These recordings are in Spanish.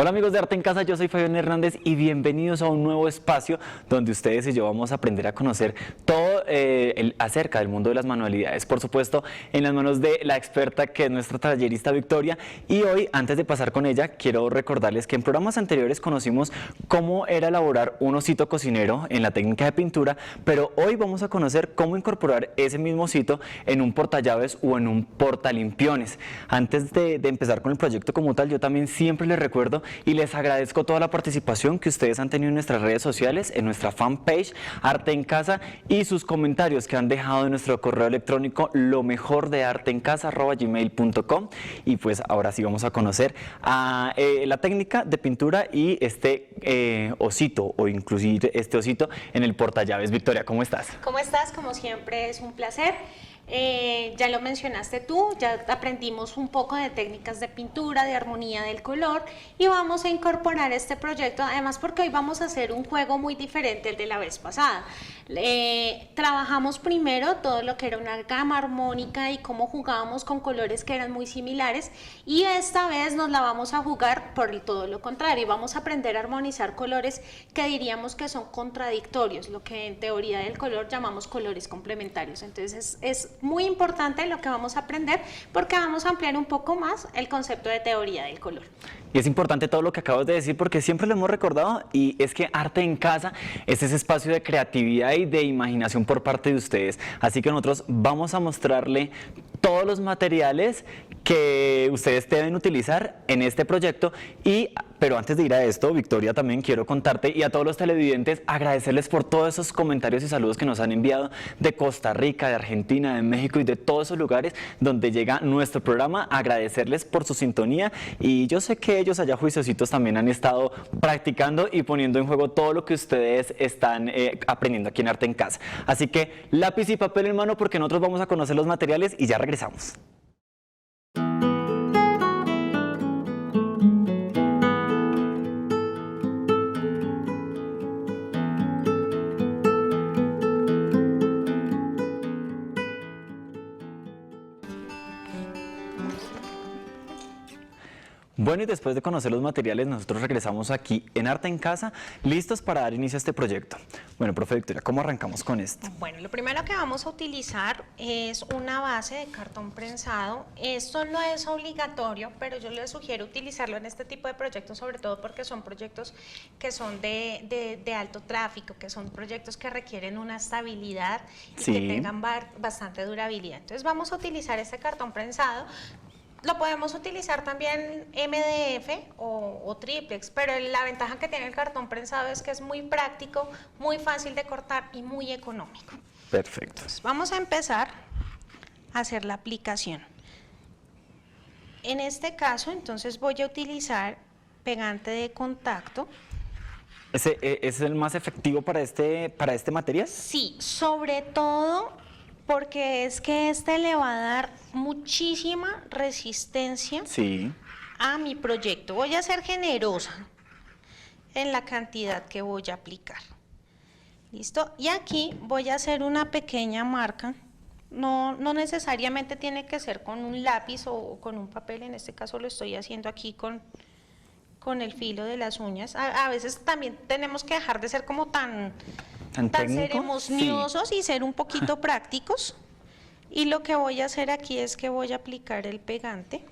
Hola amigos de Arte en Casa, yo soy Fabián Hernández y bienvenidos a un nuevo espacio donde ustedes y yo vamos a aprender a conocer todo acerca del mundo de las manualidades. Por supuesto, en las manos de la experta que es nuestra tallerista Victoria. Y hoy, antes de pasar con ella, quiero recordarles que en programas anteriores conocimos cómo era elaborar un osito cocinero en la técnica de pintura, pero hoy vamos a conocer cómo incorporar ese mismo osito en un portallaves o en un portalimpiones. Antes de empezar con el proyecto como tal, yo también siempre les recuerdo y les agradezco toda la participación que ustedes han tenido en nuestras redes sociales, en nuestra fanpage Arte en Casa, y sus comentarios que han dejado en nuestro correo electrónico lomejordearteencasa@gmail.com. Y pues ahora sí vamos a conocer la técnica de pintura y este osito, o inclusive este osito en el portallaves. Victoria, ¿cómo estás? ¿Cómo estás? Como siempre es un placer. Ya lo mencionaste tú, ya aprendimos un poco de técnicas de pintura, de armonía del color, y vamos a incorporar este proyecto, además porque hoy vamos a hacer un juego muy diferente al de la vez pasada. Trabajamos primero todo lo que era una gama armónica y cómo jugábamos con colores que eran muy similares, y esta vez nos la vamos a jugar por todo lo contrario, vamos a aprender a armonizar colores que diríamos que son contradictorios, lo que en teoría del color llamamos colores complementarios. Entonces es muy importante lo que vamos a aprender porque vamos a ampliar un poco más el concepto de teoría del color. Y es importante todo lo que acabas de decir porque siempre lo hemos recordado, y es que Arte en Casa es ese espacio de creatividad y de imaginación por parte de ustedes. Así que nosotros vamos a mostrarle todos los materiales que ustedes deben utilizar en este proyecto. Pero antes de ir a esto, Victoria, también quiero contarte y a todos los televidentes agradecerles por todos esos comentarios y saludos que nos han enviado de Costa Rica, de Argentina, de México y de todos esos lugares donde llega nuestro programa. Agradecerles por su sintonía, y yo sé que ellos allá juiciositos también han estado practicando y poniendo en juego todo lo que ustedes están aprendiendo aquí en Arte en Casa. Así que lápiz y papel en mano porque nosotros vamos a conocer los materiales y ya regresamos. Bueno, y después de conocer los materiales, nosotros regresamos aquí en Arte en Casa, listos para dar inicio a este proyecto. Bueno, profe Victoria, ¿cómo arrancamos con esto? Bueno, lo primero que vamos a utilizar es una base de cartón prensado. Esto no es obligatorio, pero yo les sugiero utilizarlo en este tipo de proyectos, sobre todo porque son proyectos que son de alto tráfico, que son proyectos que requieren una estabilidad y sí, que tengan bastante durabilidad. Entonces vamos a utilizar este cartón prensado. Lo podemos utilizar también MDF o triplex, pero la ventaja que tiene el cartón prensado es que es muy práctico, muy fácil de cortar y muy económico. Perfecto. Entonces, vamos a empezar a hacer la aplicación. En este caso, entonces voy a utilizar pegante de contacto. ¿Ese es el más efectivo para este material? Sí, sobre todo porque es que este le va a dar muchísima resistencia a mi proyecto. Voy a ser generosa en la cantidad que voy a aplicar. ¿Listo? Y aquí voy a hacer una pequeña marca. No necesariamente tiene que ser con un lápiz o con un papel. En este caso lo estoy haciendo aquí con el filo de las uñas. A veces también tenemos que dejar de ser como tan ceremoniosos y ser un poquito prácticos. Y lo que voy a hacer aquí es que voy a aplicar el pegante.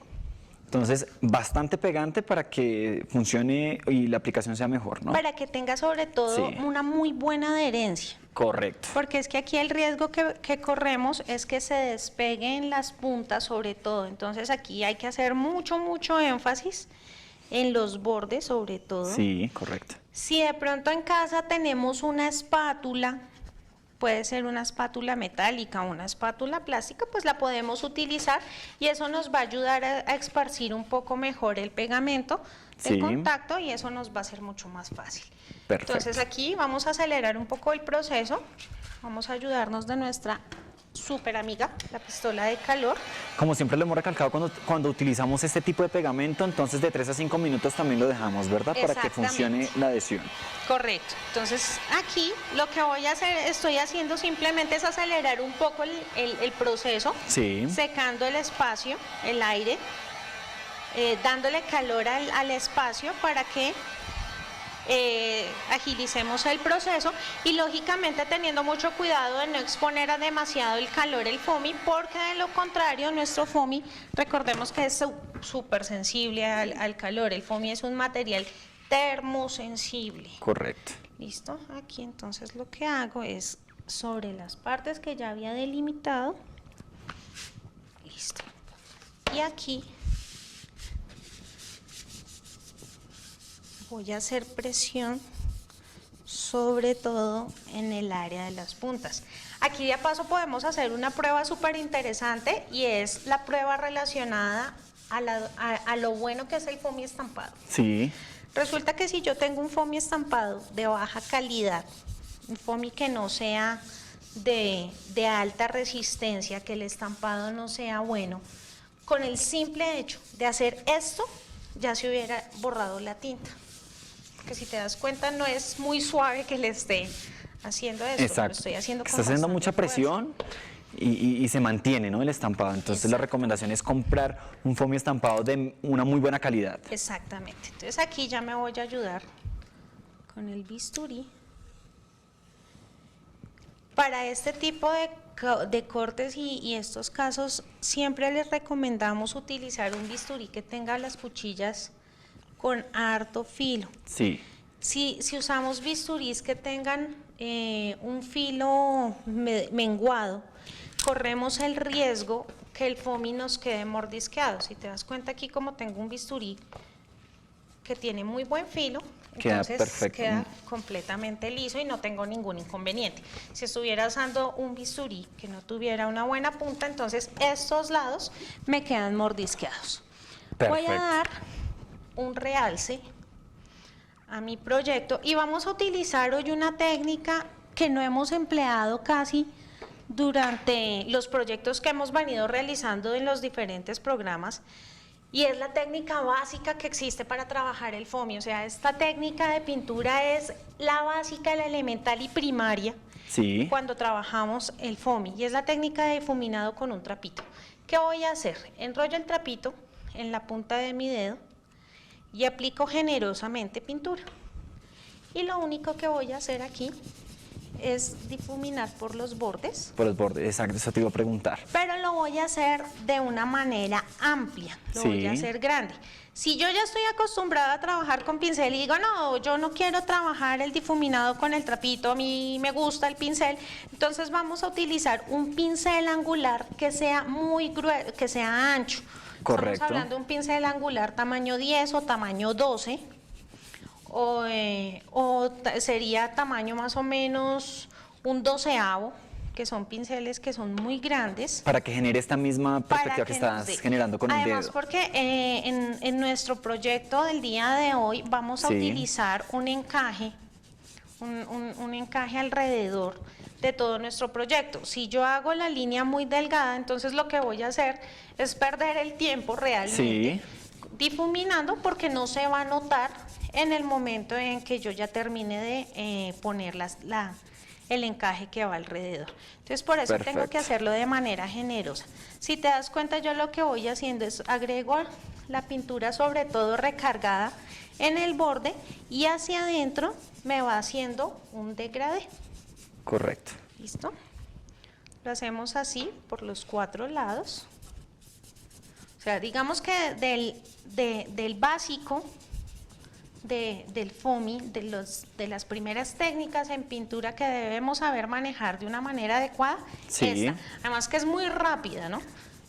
Entonces, bastante pegante para que funcione y la aplicación sea mejor, ¿no? Para que tenga sobre todo una muy buena adherencia. Correcto. Porque es que aquí el riesgo que corremos es que se despeguen las puntas sobre todo. Entonces aquí hay que hacer mucho énfasis en los bordes sobre todo. Sí, correcto. Si de pronto en casa tenemos una espátula, puede ser una espátula metálica o una espátula plástica, pues la podemos utilizar y eso nos va a ayudar a esparcir un poco mejor el pegamento de contacto, y eso nos va a ser mucho más fácil. Perfecto. Entonces aquí vamos a acelerar un poco el proceso, vamos a ayudarnos de nuestra súper amiga, la pistola de calor. Como siempre lo hemos recalcado cuando utilizamos este tipo de pegamento, entonces de 3 a 5 minutos también lo dejamos, ¿verdad? Para que funcione la adhesión. Correcto. Entonces aquí lo que voy a hacer, estoy haciendo simplemente es acelerar un poco el proceso, secando el espacio, el aire, dándole calor al espacio para que agilicemos el proceso y lógicamente teniendo mucho cuidado de no exponer a demasiado el calor el foamy, porque de lo contrario nuestro foamy, recordemos que es súper sensible al calor. El foamy es un material termosensible. Correcto. Listo, aquí entonces lo que hago es sobre las partes que ya había delimitado, listo, y aquí voy a hacer presión sobre todo en el área de las puntas. Aquí de paso podemos hacer una prueba súper interesante y es la prueba relacionada a lo bueno que es el foamy estampado. Sí. Resulta que si yo tengo un foamy estampado de baja calidad, un foamy que no sea de alta resistencia, que el estampado no sea bueno, con el simple hecho de hacer esto, ya se hubiera borrado la tinta. Que si te das cuenta no es muy suave que le esté haciendo esto. Exacto. Lo estoy haciendo con Está haciendo bastante mucha presión y se mantiene, ¿no?, el estampado. Entonces Exacto. la recomendación es comprar un foamy estampado de una muy buena calidad. Exactamente. Entonces aquí ya me voy a ayudar con el bisturí. Para este tipo de cortes y estos casos siempre les recomendamos utilizar un bisturí que tenga las cuchillas con harto filo. Sí. Si usamos bisturís que tengan un filo menguado, corremos el riesgo que el foamy nos quede mordisqueado. Si te das cuenta aquí, como tengo un bisturí que tiene muy buen filo, Queda entonces perfecto. queda completamente liso y no tengo ningún inconveniente. Si estuviera usando un bisturí que no tuviera una buena punta, entonces estos lados me quedan mordisqueados. Voy a Perfecto. dar un realce a mi proyecto y vamos a utilizar hoy una técnica que no hemos empleado casi durante los proyectos que hemos venido realizando en los diferentes programas, y es la técnica básica que existe para trabajar el foamy. O sea, esta técnica de pintura es la básica, la elemental y primaria Sí. cuando trabajamos el foamy, y es la técnica de difuminado con un trapito. ¿Qué voy a hacer? Enrollo el trapito en la punta de mi dedo y aplico generosamente pintura. Y lo único que voy a hacer aquí es difuminar por los bordes, Por los bordes, exacto, eso te iba a preguntar. pero lo voy a hacer de una manera amplia, lo voy a Sí. hacer grande. Si yo ya estoy acostumbrada a trabajar con pincel y digo, no, yo no quiero trabajar el difuminado con el trapito, a mí me gusta el pincel, entonces vamos a utilizar un pincel angular que sea muy grueso, que sea ancho. Correcto. Estamos hablando de un pincel angular tamaño 10 o tamaño 12, sería tamaño más o menos un 12avo, que son pinceles que son muy grandes. Para que genere esta misma perspectiva Para que que nos estás dé. generando con el Además, dedo. porque en nuestro proyecto del día de hoy vamos a Sí. utilizar un encaje, un encaje alrededor de todo nuestro proyecto. Si yo hago la línea muy delgada, entonces lo que voy a hacer es perder el tiempo realmente difuminando, porque no se va a notar en el momento en que yo ya termine de poner el encaje que va alrededor. Entonces por eso tengo Perfecto. que hacerlo de manera generosa. Si te das cuenta, yo lo que voy haciendo es agrego la pintura sobre todo recargada en el borde y hacia adentro me va haciendo un degradé. Correcto. ¿Listo? Lo hacemos así por los 4 lados. O sea, digamos que del básico del foamy, de las primeras técnicas en pintura que debemos saber manejar de una manera adecuada, Sí. esta. Además que es muy rápida, ¿no?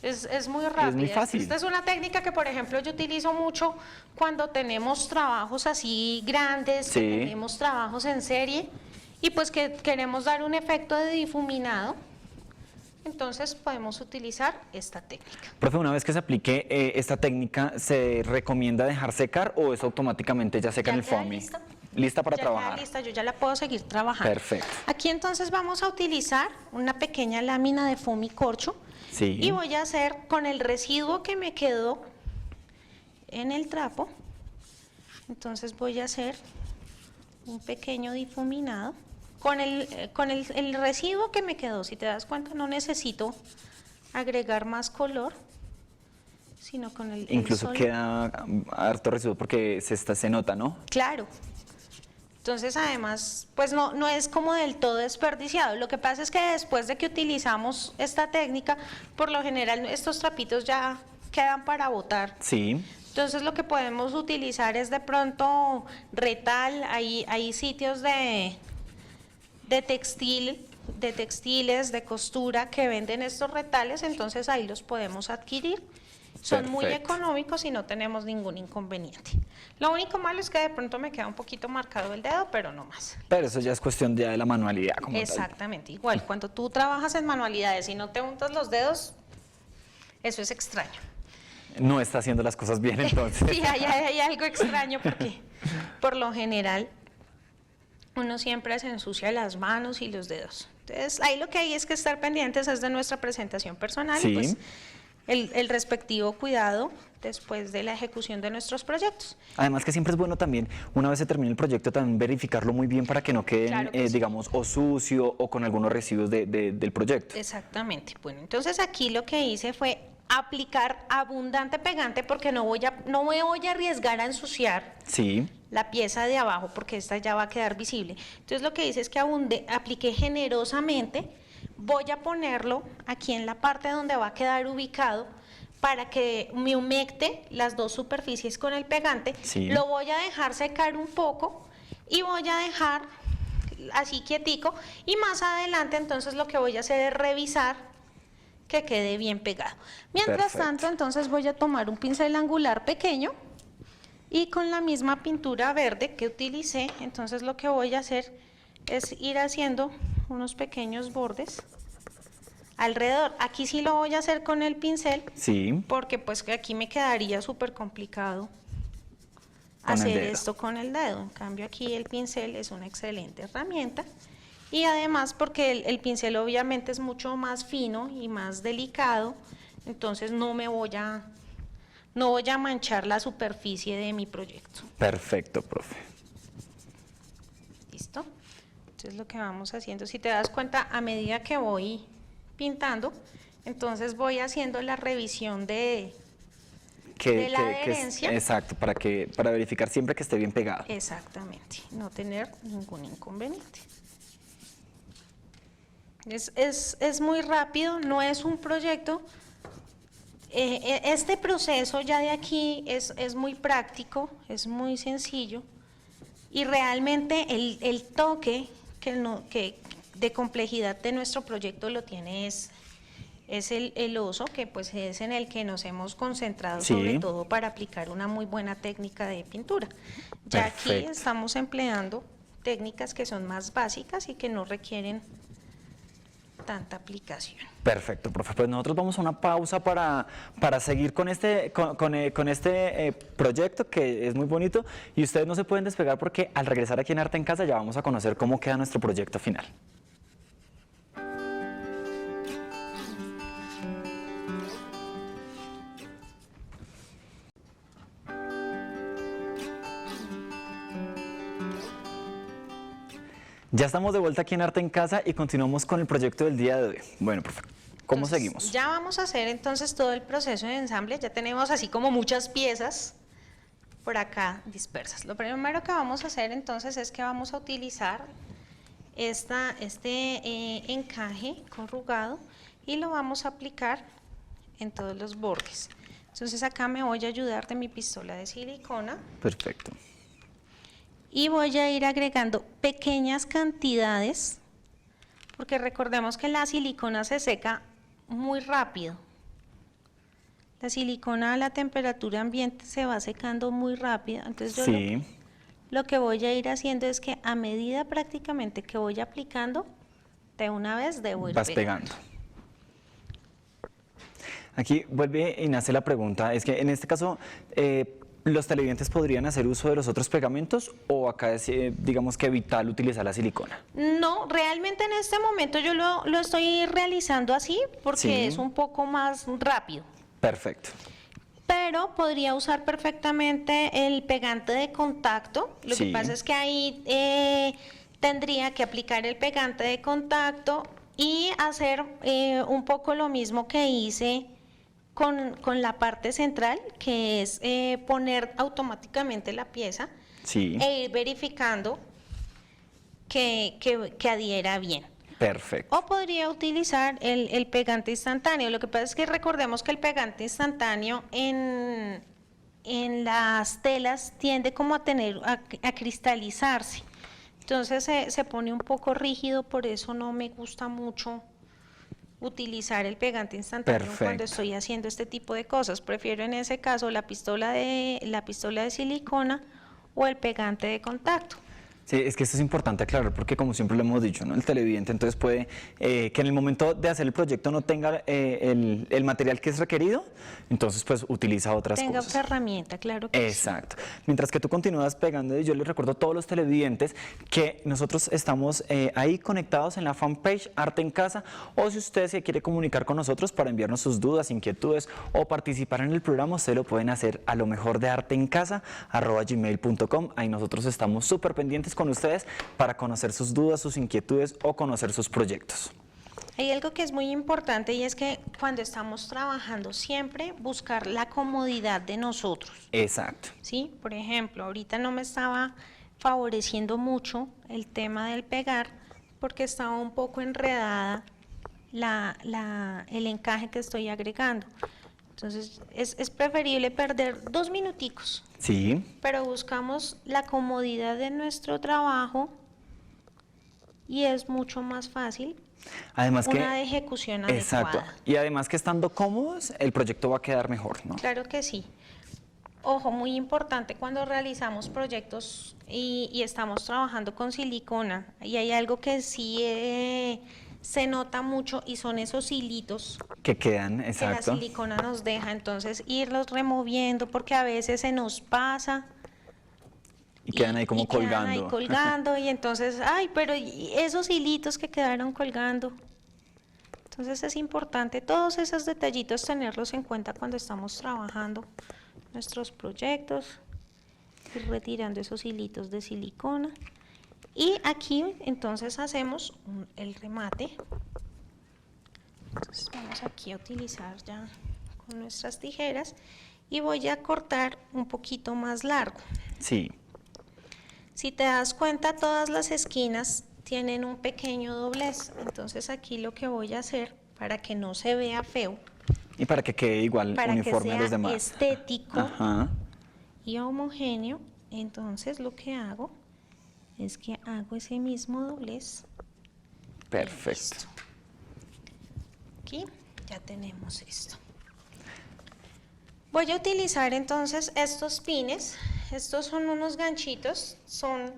Es muy rápida. muy fácil. Esta es una técnica que, por ejemplo, yo utilizo mucho cuando tenemos trabajos así grandes, que Sí. tenemos trabajos en serie y pues que queremos dar un efecto de difuminado. Entonces podemos utilizar esta técnica. Profe, una vez que se aplique esta técnica, ¿se recomienda dejar secar o eso automáticamente ya seca Ya en el queda foamy? lista. Lista para Ya queda trabajar. lista, yo ya la puedo seguir trabajando. Perfecto. Aquí entonces vamos a utilizar una pequeña lámina de foamy corcho. Sí. Y voy a hacer con el residuo que me quedó en el trapo. Entonces voy a hacer un pequeño difuminado. Con el residuo que me quedó, si te das cuenta, no necesito agregar más color, sino con el Incluso solo. queda harto residuo porque se nota, ¿no? Claro. Entonces, además, pues no es como del todo desperdiciado. Lo que pasa es que después de que utilizamos esta técnica, por lo general estos trapitos ya quedan para botar. Sí, Entonces, lo que podemos utilizar es de pronto retal, hay sitios de textiles, de costura que venden estos retales, entonces ahí los podemos adquirir. Son muy Perfecto. económicos y no tenemos ningún inconveniente. Lo único malo es que de pronto me queda un poquito marcado el dedo, pero no más. pero eso ya es cuestión ya de la manualidad como tal. Exactamente, igual cuando tú trabajas en manualidades y no te untas los dedos, eso es extraño. No está haciendo las cosas bien entonces. Sí, hay algo extraño porque por lo general uno siempre se ensucia las manos y los dedos. Entonces, ahí lo que hay es que estar pendientes es de nuestra presentación personal Sí. y pues el respectivo cuidado después de la ejecución de nuestros proyectos. Además que siempre es bueno también, una vez se termine el proyecto, también verificarlo muy bien para que no queden, Claro que sí. digamos, o sucio o con algunos residuos del proyecto. Exactamente. Bueno, entonces aquí lo que hice fue aplicar abundante pegante porque no me voy a arriesgar a ensuciar Sí, la pieza de abajo porque esta ya va a quedar visible. Entonces lo que hice es que apliqué generosamente, voy a ponerlo aquí en la parte donde va a quedar ubicado para que me humecte las dos superficies con el pegante. Sí. Lo voy a dejar secar un poco y voy a dejar así quietico y más adelante entonces lo que voy a hacer es revisar que quede bien pegado. Mientras Perfecto. tanto entonces voy a tomar un pincel angular pequeño y con la misma pintura verde que utilicé, entonces lo que voy a hacer es ir haciendo unos pequeños bordes alrededor. Aquí sí lo voy a hacer con el pincel sí, porque pues que aquí me quedaría súper complicado Con el hacer dedo. esto con el dedo. En cambio aquí el pincel es una excelente herramienta y además porque el pincel obviamente es mucho más fino y más delicado, entonces no voy a manchar la superficie de mi proyecto. perfecto, profe. ¿Listo? Entonces lo que vamos haciendo, si te das cuenta, a medida que voy pintando, entonces voy haciendo la revisión de la adherencia. Exacto, para verificar siempre que esté bien pegado. Exactamente, no tener ningún inconveniente. Es muy rápido, no es un proyecto. Este proceso ya de aquí es muy práctico, es muy sencillo y realmente el toque que de complejidad de nuestro proyecto lo tiene es el oso, que pues es en el que nos hemos concentrado Sí. sobre todo para aplicar una muy buena técnica de pintura. Ya aquí Perfecto. estamos empleando técnicas que son más básicas y que no requieren tanta aplicación. Perfecto, profe. Pues nosotros vamos a una pausa para seguir con este proyecto que es muy bonito y ustedes no se pueden despegar porque al regresar aquí en Arte en Casa ya vamos a conocer cómo queda nuestro proyecto final. Ya estamos de vuelta aquí en Arte en Casa y continuamos con el proyecto del día de hoy. Bueno, profe, ¿cómo Entonces, seguimos? Ya vamos a hacer entonces todo el proceso de ensamble. Ya tenemos así como muchas piezas por acá dispersas. Lo primero que vamos a hacer entonces es que vamos a utilizar este encaje corrugado y lo vamos a aplicar en todos los bordes. Entonces acá me voy a ayudar de mi pistola de silicona Perfecto. y voy a ir agregando pequeñas cantidades porque recordemos que la silicona se seca muy rápido. La silicona a la temperatura ambiente se va secando muy rápido, entonces yo Sí. lo que voy a ir haciendo es que a medida prácticamente que voy aplicando, de una vez debo ir Vas pegando. Aquí vuelve y nace la pregunta, es que en este caso, ¿los televidentes podrían hacer uso de los otros pegamentos o acá es, digamos que vital utilizar la silicona? No, realmente en este momento yo lo estoy realizando así porque Sí. es un poco más rápido. Perfecto. Pero podría usar perfectamente el pegante de contacto. Lo Sí. que pasa es que ahí tendría que aplicar el pegante de contacto y hacer un poco lo mismo que hice con la parte central, que es poner automáticamente la pieza Sí. e ir verificando que adhiera bien. Perfecto. O podría utilizar el pegante instantáneo. Lo que pasa es que recordemos que el pegante instantáneo en las telas tiende como a cristalizarse. Entonces se pone un poco rígido, por eso no me gusta mucho utilizar el pegante instantáneo Perfecto. cuando estoy haciendo este tipo de cosas. Prefiero en ese caso la pistola de silicona o el pegante de contacto. Sí, es que esto es importante aclarar porque como siempre lo hemos dicho, ¿no? El televidente entonces puede que en el momento de hacer el proyecto no tenga el material que es requerido, entonces pues utiliza otras Tenga cosas. otra herramienta, claro que sí. Exacto. Mientras que tú continúas pegando, yo les recuerdo a todos los televidentes que nosotros estamos ahí conectados en la fanpage Arte en Casa, o si usted se quiere comunicar con nosotros para enviarnos sus dudas, inquietudes o participar en el programa, ustedes lo pueden hacer a lo mejor de Arte en Casa @gmail.com. Ahí nosotros estamos súper pendientes con ustedes para conocer sus dudas, sus inquietudes o conocer sus proyectos. Hay algo que es muy importante y es que cuando estamos trabajando siempre buscar la comodidad de nosotros, Exacto. ¿sí? Por ejemplo, ahorita no me estaba favoreciendo mucho el tema del pegar porque estaba un poco enredada el encaje que estoy agregando. Entonces es preferible perder 2 minuticos, Sí. pero buscamos la comodidad de nuestro trabajo y es mucho más fácil Además que una ejecución exacto. adecuada. Y además que estando cómodos, el proyecto va a quedar mejor, ¿no? Claro que sí. Ojo, muy importante cuando realizamos proyectos y estamos trabajando con silicona, y hay algo que sí se nota mucho y son esos hilitos Que quedan, que la exacto. silicona nos deja, entonces irlos removiendo porque a veces se nos pasa. Y quedan ahí como quedan colgando. ahí colgando y entonces, ay, pero ¿y esos hilitos que quedaron colgando? Entonces es importante todos esos detallitos tenerlos en cuenta cuando estamos trabajando nuestros proyectos, ir retirando esos hilitos de silicona. Y aquí entonces hacemos el remate. Entonces vamos aquí a utilizar ya con nuestras tijeras y voy a cortar un poquito más largo. Sí. Si te das cuenta, todas las esquinas tienen un pequeño doblez, entonces aquí lo que voy a hacer para que no se vea feo, Y para que quede igual para que uniforme a los sea demás. estético Ajá. y homogéneo, entonces lo que hago es que hago ese mismo doblez. Perfecto. Listo. Aquí ya tenemos esto. Voy a utilizar entonces estos pines. Estos son unos ganchitos, son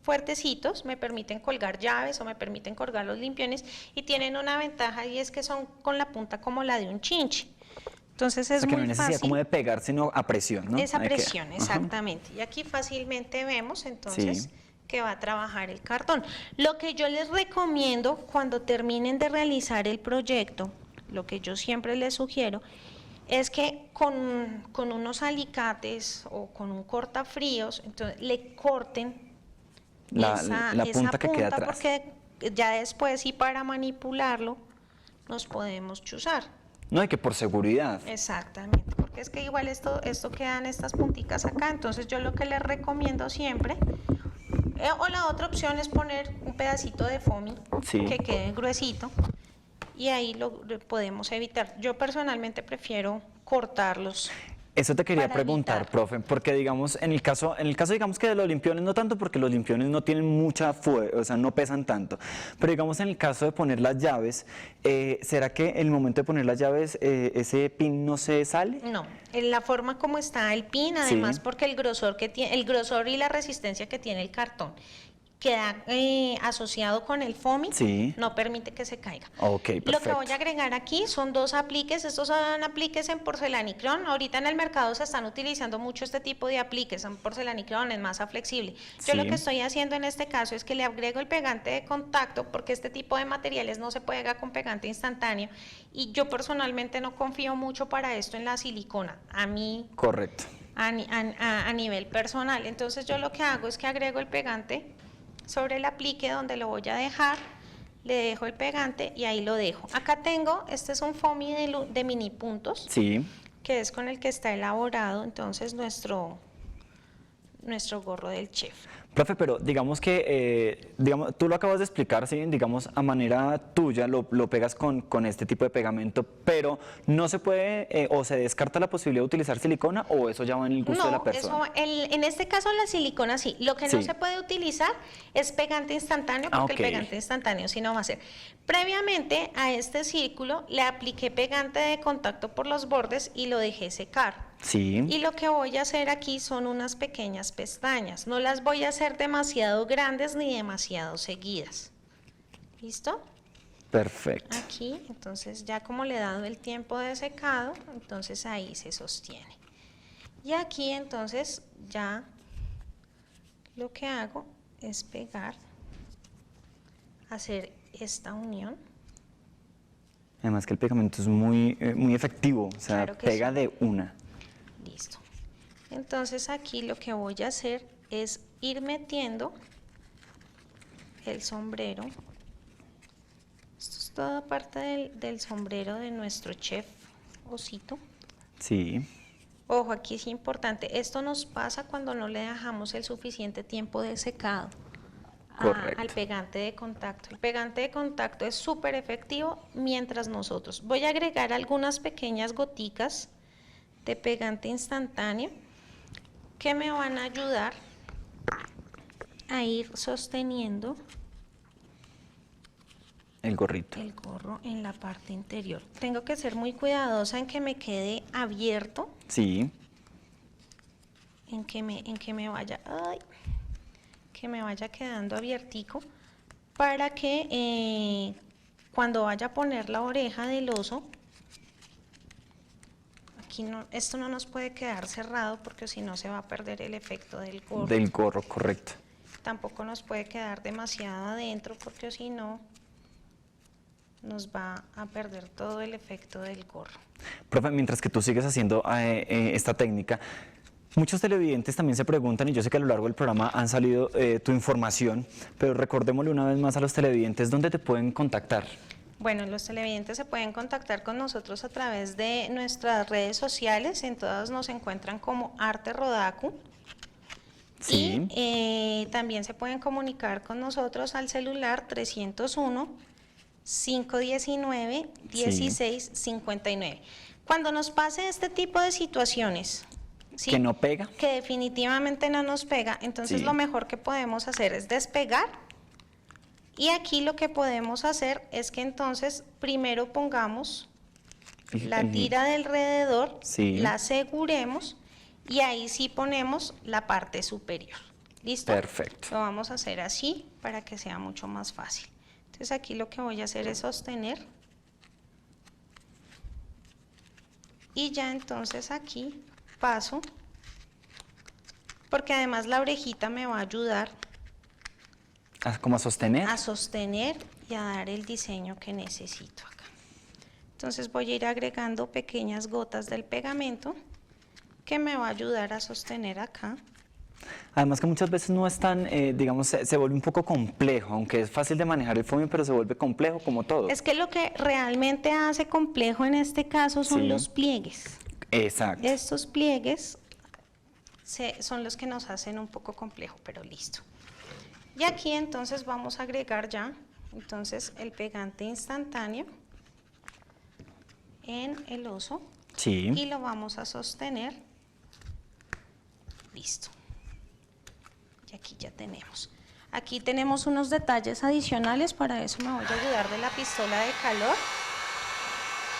fuertecitos, me permiten colgar llaves o me permiten colgar los limpiones y tienen una ventaja y es que son con la punta como la de un chinche. Entonces es O sea, que no muy hay necesidad fácil. como de pegar, sino a presión, ¿no? Esa Ahí queda. presión, Ajá. exactamente. Y aquí fácilmente vemos entonces Sí. que va a trabajar el cartón. Lo que yo les recomiendo cuando terminen de realizar el proyecto, lo que yo siempre les sugiero, es que con unos alicates o con un cortafríos, entonces le corten La esa punta que queda atrás. porque ya después y para manipularlo nos podemos chuzar. No, y que por seguridad. Exactamente, porque es que igual esto quedan estas punticas acá, entonces yo lo que les recomiendo siempre, o la otra opción es poner un pedacito de foamy Sí. que quede gruesito y ahí lo podemos evitar. Yo personalmente prefiero cortarlos. Eso te quería Para preguntar, evitar. profe, porque digamos, en el caso digamos que de los limpiones no tanto, porque los limpiones no tienen mucha fuerza, o sea, no pesan tanto, pero digamos en el caso de poner las llaves, ¿será que en el momento de poner las llaves ese pin no se sale? No, en la forma como está el pin, además Sí. porque el grosor que tiene, el grosor y la resistencia que tiene el cartón queda asociado con el foamy, Sí. no permite que se caiga. Ok, Lo que perfecto. voy a agregar aquí son 2 apliques, estos son apliques en porcelanicrón, ahorita en el mercado se están utilizando mucho este tipo de apliques, son porcelanicrón, es masa flexible. Yo lo Sí. que estoy haciendo en este caso es que le agrego el pegante de contacto, porque este tipo de materiales no se pega con pegante instantáneo, y yo personalmente no confío mucho para esto en la silicona, a mí Correcto. a nivel personal. Entonces yo lo que hago es que agrego el pegante sobre el aplique donde lo voy a dejar le dejo el pegante y ahí lo dejo. Acá tengo, este es un foamy de mini puntos, Sí. que es con el que está elaborado entonces nuestro gorro del chef. Profe, pero digamos que, digamos, tú lo acabas de explicar, ¿sí? Digamos, a manera tuya lo pegas con este tipo de pegamento, pero no se puede o se descarta la posibilidad de utilizar silicona o eso ya va en el gusto de la persona. En este caso la silicona sí. Lo que no Sí. se puede utilizar es pegante instantáneo, porque ok. el pegante instantáneo sí no va a ser. Previamente a este círculo le apliqué pegante de contacto por los bordes y lo dejé secar. Sí, Y lo que voy a hacer aquí son unas pequeñas pestañas. No las voy a hacer demasiado grandes ni demasiado seguidas. ¿Listo? perfecto. Aquí, entonces ya como le he dado el tiempo de secado, entonces ahí se sostiene. Y aquí entonces ya lo que hago es pegar, hacer esta unión. Además que el pegamento es muy efectivo, o sea, Claro que pega sí. de una. Listo. Entonces aquí lo que voy a hacer es ir metiendo el sombrero. Esto es toda parte del sombrero de nuestro chef Osito. Sí, Ojo, aquí es importante, esto nos pasa cuando no le dejamos el suficiente tiempo de secado correcto. al pegante de contacto. El pegante de contacto es súper efectivo mientras nosotros. Voy a agregar algunas pequeñas goticas de pegante instantáneo que me van a ayudar a ir sosteniendo El gorrito. el gorro en la parte interior. Tengo que ser muy cuidadosa en que me quede abierto, Sí, en que me vaya, ay, que me vaya quedando abiertico para que cuando vaya a poner la oreja del oso, aquí no, esto no nos puede quedar cerrado porque si no se va a perder el efecto del gorro. del gorro, correcto. Tampoco nos puede quedar demasiado adentro porque si no nos va a perder todo el efecto del gorro. Profe, mientras que tú sigues haciendo esta técnica, muchos televidentes también se preguntan, y yo sé que a lo largo del programa han salido tu información, pero recordémosle una vez más a los televidentes dónde te pueden contactar. Bueno, los televidentes se pueden contactar con nosotros a través de nuestras redes sociales, en todas nos encuentran como Arte Rodaku. Sí. Y también se pueden comunicar con nosotros al celular 301-519-1659. Cuando nos pase este tipo de situaciones, ¿sí?, ¿Que no pega? que definitivamente no nos pega, entonces Sí. lo mejor que podemos hacer es despegar. Y aquí lo que podemos hacer es que entonces primero pongamos la tira de alrededor, Sí. la aseguremos y ahí sí ponemos la parte superior. ¿Listo? Perfecto. Lo vamos a hacer así para que sea mucho más fácil. Entonces aquí lo que voy a hacer es sostener. Y ya entonces aquí paso, porque además la orejita me va a ayudar ¿Cómo a sostener? a sostener y a dar el diseño que necesito acá. Entonces voy a ir agregando pequeñas gotas del pegamento que me va a ayudar a sostener acá. Además que muchas veces no es tan, digamos, se vuelve un poco complejo, aunque es fácil de manejar el foamy, pero se vuelve complejo como todo. Es que lo que realmente hace complejo en este caso son Sí. los pliegues. Exacto. Estos pliegues son los que nos hacen un poco complejo, pero listo. Y aquí entonces vamos a agregar ya entonces el pegante instantáneo en el oso Sí. y lo vamos a sostener. Listo. Y aquí ya tenemos. Aquí tenemos unos detalles adicionales, para eso me voy a ayudar de la pistola de calor.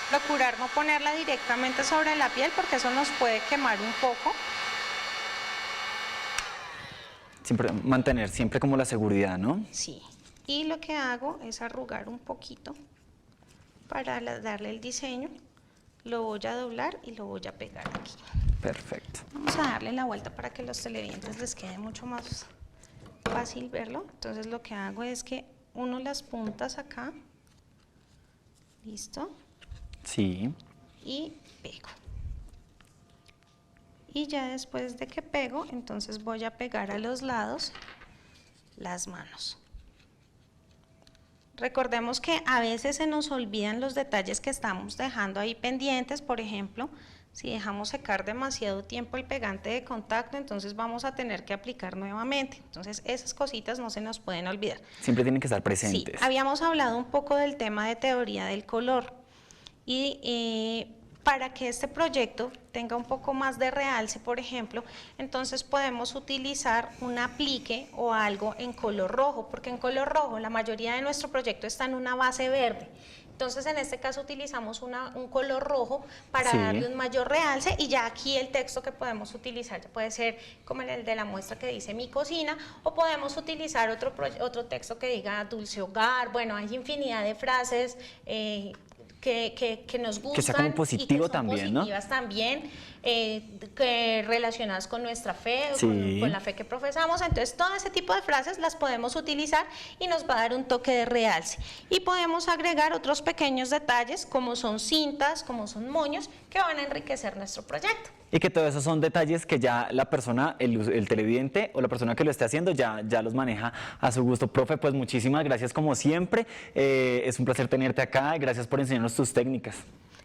Procurar no ponerla directamente sobre la piel porque eso nos puede quemar un poco. Siempre mantener siempre como la seguridad, ¿no? Sí. Y lo que hago es arrugar un poquito para darle el diseño. Lo voy a doblar y lo voy a pegar aquí. Perfecto. Vamos a darle la vuelta para que a los televidentes les quede mucho más fácil verlo. Entonces lo que hago es que uno las puntas acá, listo, Sí. y pego. Y ya después de que pego, entonces voy a pegar a los lados las manos. Recordemos que a veces se nos olvidan los detalles que estamos dejando ahí pendientes. Por ejemplo, si dejamos secar demasiado tiempo el pegante de contacto, entonces vamos a tener que aplicar nuevamente. Entonces esas cositas no se nos pueden olvidar. Siempre tienen que estar presentes. Sí, habíamos hablado un poco del tema de teoría del color y para que este proyecto tenga un poco más de realce, por ejemplo, entonces podemos utilizar un aplique o algo en color rojo, porque en color rojo la mayoría de nuestro proyecto está en una base verde. Entonces, en este caso utilizamos un color rojo para darle un mayor realce, y ya aquí el texto que podemos utilizar ya puede ser como el de la muestra que dice mi cocina, o podemos utilizar otro texto que diga dulce hogar. Bueno, hay infinidad de frases que nos gustan, que sea como positivo, y que son también, positivas, ¿no? También, que relacionadas con nuestra fe, con la fe que profesamos. Entonces todo ese tipo de frases las podemos utilizar y nos va a dar un toque de realce, y podemos agregar otros pequeños detalles como son cintas, como son moños, que van a enriquecer nuestro proyecto. Y que todos esos son detalles que ya la persona, el televidente o la persona que lo esté haciendo ya los maneja a su gusto. Profe, pues muchísimas gracias como siempre. Es un placer tenerte acá. Gracias por enseñarnos tus técnicas.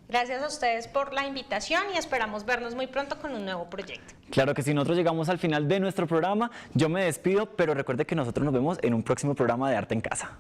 Gracias a ustedes por la invitación y esperamos vernos muy pronto con un nuevo proyecto. Claro que sí, nosotros llegamos al final de nuestro programa. Yo me despido, pero recuerde que nosotros nos vemos en un próximo programa de Arte en Casa.